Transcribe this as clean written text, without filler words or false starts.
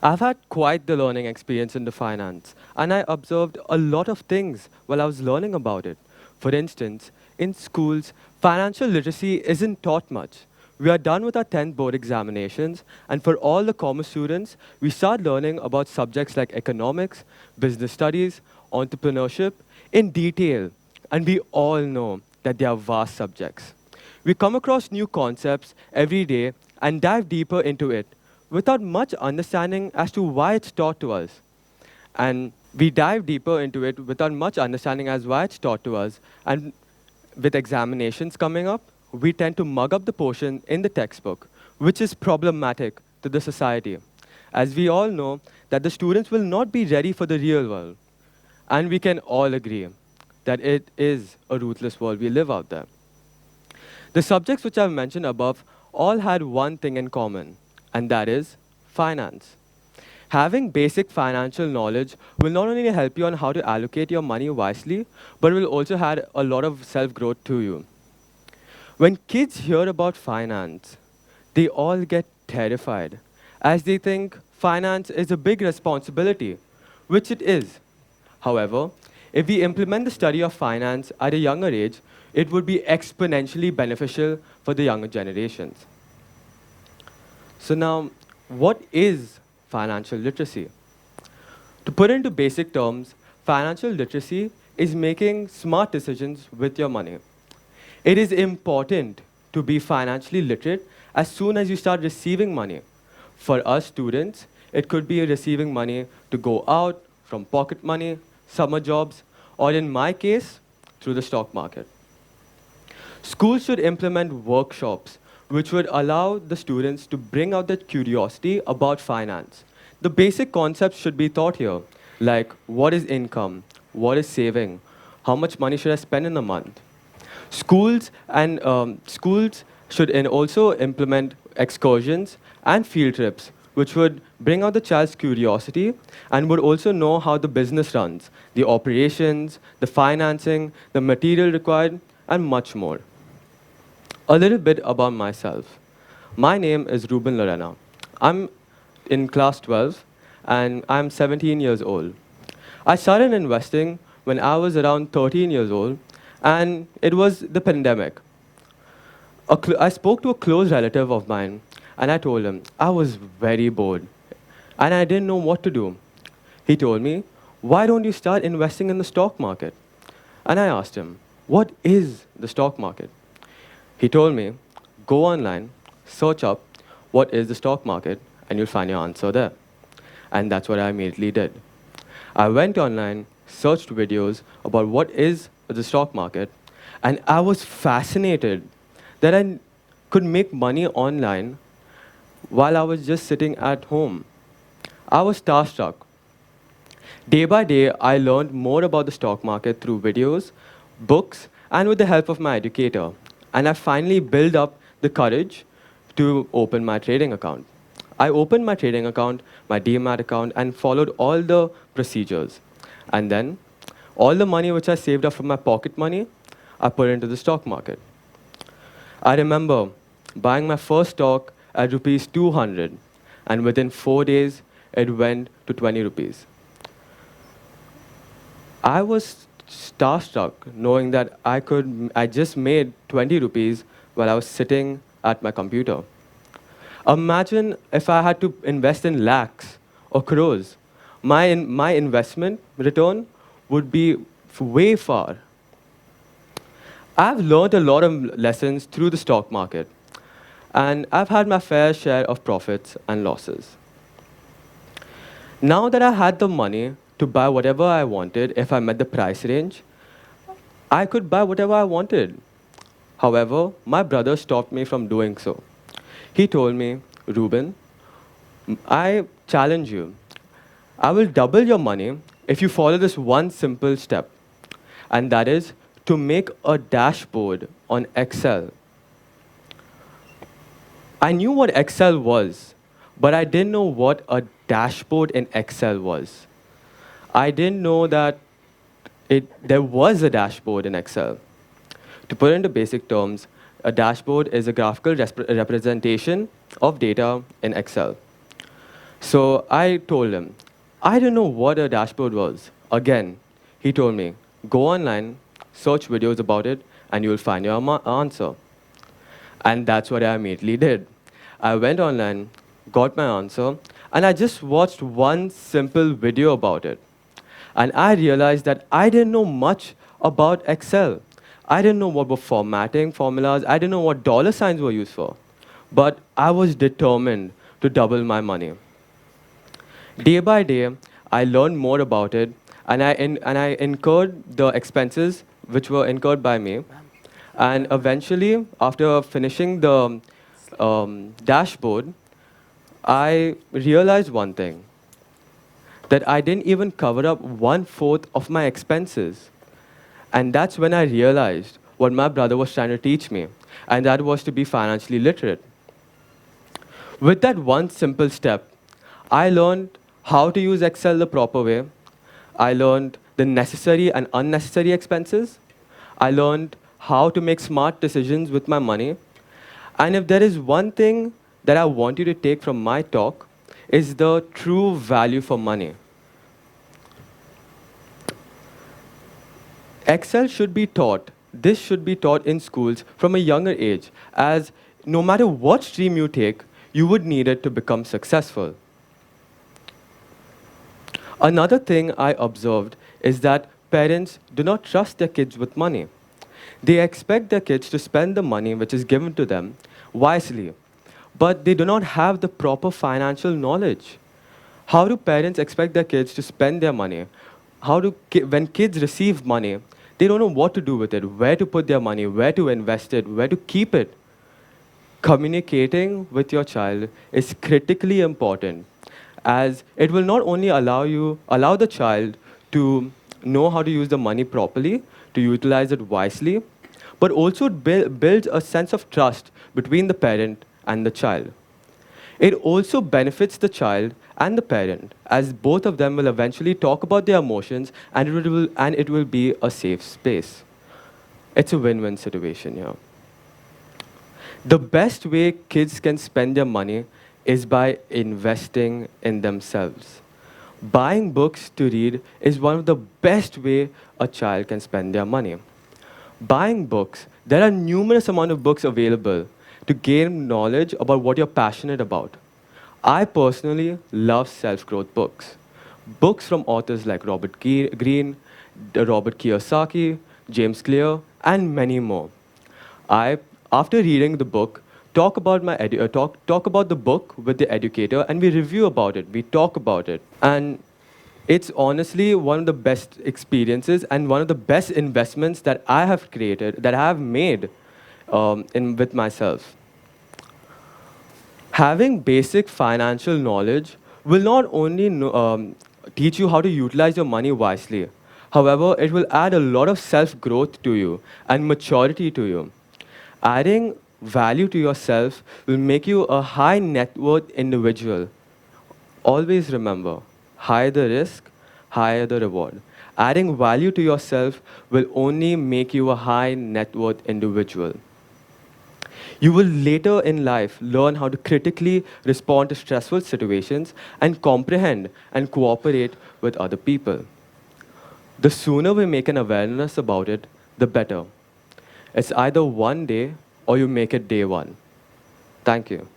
I've had quite the learning experience in the finance, and I observed a lot of things while I was learning about it. For instance, in schools, financial literacy isn't taught much. We are done with our 10th board examinations, and for all the commerce students, we start learning about subjects like economics, business studies, entrepreneurship in detail, and we all know that they are vast subjects. We come across new concepts every day and dive deeper into it without much understanding as to why it's taught to us. And we dive deeper into it without much understanding as why it's taught to us. And with examinations coming up, we tend to mug up the portion in the textbook, which is problematic to the society. As we all know that the students will not be ready for the real world. And we can all agree that it is a ruthless world we live out there. The subjects which I've mentioned above all had one thing in common, and that is finance. Having basic financial knowledge will not only help you on how to allocate your money wisely, but will also add a lot of self growth to you. When kids hear about finance, they all get terrified as they think finance is a big responsibility, which it is. However, if we implement the study of finance at a younger age, it would be exponentially beneficial for the younger generations. So now, what is financial literacy? To put into basic terms, financial literacy is making smart decisions with your money. It is important to be financially literate as soon as you start receiving money. For us students, it could be receiving money to go out from pocket money, summer jobs, or in my case, through the stock market. Schools should implement workshops which would allow the students to bring out that curiosity about finance. The basic concepts should be taught here, like what is income, what is saving, how much money should I spend in a month. Schools should also implement excursions and field trips, which would bring out the child's curiosity and would also know how the business runs, the operations, the financing, the material required, and much more. A little bit about myself. My name is Ruben Lorena. I'm in class 12 and I'm 17 years old. I started investing when I was around 13 years old and it was the pandemic. I spoke to a close relative of mine and I told him I was very bored and I didn't know what to do. He told me, "Why don't you start investing in the stock market?" And I asked him, "What is the stock market?" He told me, "Go online, search up what is the stock market, and you'll find your answer there." And that's what I immediately did. I went online, searched videos about what is the stock market, and I was fascinated that I could make money online while I was just sitting at home. I was starstruck. Day by day, I learned more about the stock market through videos, books, and with the help of my educator. And I finally built up the courage to open my trading account. I opened my trading account, my DMAT account, and followed all the procedures. And then, all the money which I saved up from my pocket money, I put into the stock market. I remember buying my first stock at rupees 200, and within 4 days, it went to 20 rupees. I was starstruck knowing that I just made 20 rupees while I was sitting at my computer. Imagine if I had to invest in lakhs or crores. My investment return would be way far. I've learned a lot of lessons through the stock market, and I've had my fair share of profits and losses. Now that I had the money to buy whatever I wanted, if I met the price range, I could buy whatever I wanted. However, my brother stopped me from doing so. He told me, "Ruben, I challenge you. I will double your money if you follow this one simple step, and that is to make a dashboard on Excel." I knew what Excel was, but I didn't know what a dashboard in Excel was. I didn't know that there was a dashboard in Excel. To put it into basic terms, a dashboard is a graphical representation of data in Excel. So I told him, I didn't know what a dashboard was. Again, he told me, go online, search videos about it, and you'll find your answer. And that's what I immediately did. I went online, got my answer, and I just watched one simple video about it. And I realized that I didn't know much about Excel. I didn't know what were formatting formulas. I didn't know what dollar signs were used for. But I was determined to double my money. Day by day, I learned more about it, and I incurred the expenses which were incurred by me. And eventually, after finishing the dashboard, I realized one thing, that I didn't even cover up 1/4 of my expenses. And that's when I realized what my brother was trying to teach me, and that was to be financially literate. With that one simple step, I learned how to use Excel the proper way. I learned the necessary and unnecessary expenses. I learned how to make smart decisions with my money. And if there is one thing that I want you to take from my talk, is the true value for money. Excel should be taught. This should be taught in schools from a younger age, as no matter what stream you take, you would need it to become successful. Another thing I observed is that parents do not trust their kids with money. They expect their kids to spend the money which is given to them wisely, but they do not have the proper financial knowledge. How do parents expect their kids to spend their money? When kids receive money, they don't know what to do with it, where to put their money, where to invest it, where to keep it. Communicating with your child is critically important, as it will not only allow the child to know how to use the money properly, to utilize it wisely, but also builds a sense of trust between the parent and the child. It also benefits the child and the parent, as both of them will eventually talk about their emotions, and it will be a safe space. It's a win-win situation here. The best way kids can spend their money is by investing in themselves. Buying books to read is one of the best way a child can spend their money. Buying books, there are numerous amount of books available to gain knowledge about what you're passionate about. I personally love self-growth books. Books from authors like Greene, Robert Kiyosaki, James Clear, and many more. I, after reading the book, talk about the book with the educator, and we review about it. We talk about it, and it's honestly one of the best experiences and one of the best investments that I have created, that I have made with myself. Having basic financial knowledge will not only teach you how to utilize your money wisely, however, it will add a lot of self-growth to you and maturity to you. Adding value to yourself will make you a high net worth individual. Always remember, higher the risk, higher the reward. Adding value to yourself will only make you a high net worth individual. You will later in life learn how to critically respond to stressful situations and comprehend and cooperate with other people. The sooner we make an awareness about it, the better. It's either one day or you make it day one. Thank you.